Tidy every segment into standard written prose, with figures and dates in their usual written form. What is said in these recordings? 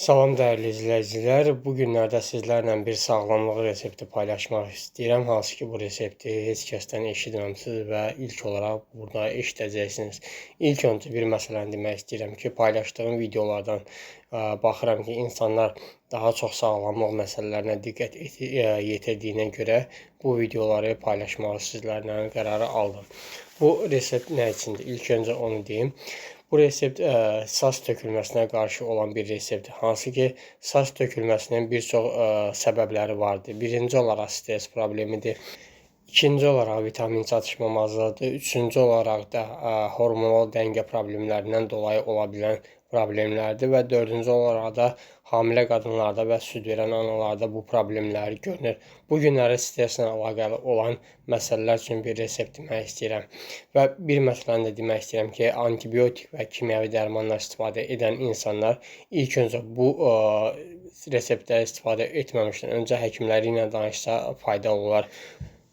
Salam dəyərli izləyicilər. Bu günlərdə sizlərlə bir sağlamlıq resepti paylaşmaq istəyirəm. Hansı ki, bu resepti heç kəsdən eşitməmisiniz və ilk olaraq burada eşidəcəksiniz. İlk öncə bir məsələni demək istəyirəm ki, paylaşdığım videolardan baxıram ki, insanlar daha çox sağlamlıq məsələlərinə diqqət yetirdiyinə görə bu videoları paylaşmağı sizlərlə qərarı aldım. Bu resept nə üçündür? İlk öncə onu deyim. Bu resept saç tökülməsinə qarşı olan bir reseptdir. Hansı ki, saç tökülməsinin bir çox səbəbləri vardır. Birinci olaraq stress problemidir. İkinci olaraq vitamin çatışmamazlığıdır. Üçüncü olaraq da hormonal dəngə problemlərindən dolayı ola bilən problemlərdir və dördüncü olaraq da hamilə qadınlarda və süd verən analarda bu problemləri görünür. Bu günləri stresslə əlaqəli olan məsələlər üçün bir resept demək istəyirəm. Və bir məsələni də demək istəyirəm ki, antibiotik və kimyəvi dərmanlar istifadə edən insanlar ilk öncə bu reseptləri istifadə etməmişdən öncə həkimləri ilə danışsa faydalı olar.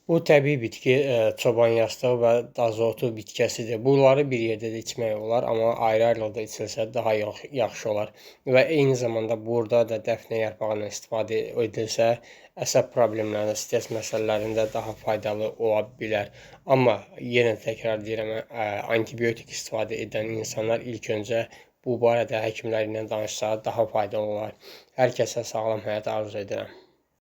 Bu təbii bitki çoban yastığı və dazotu bitkisidir. Bunları bir yerdə də içmək olar, amma ayrı-ayrılıqda içilsə daha yaxşı olar. Və eyni zamanda burada da dəfnə yarpağından istifadə edilsə, əsəb problemlərində, stress məsələlərində daha faydalı ola bilər. Amma yenə təkrar deyirəm, antibiotik istifadə edən insanlar ilk öncə bu barədə həkimləri ilə danışsa daha faydalı olar. Hər kəsə sağlam həyat arzu edirəm.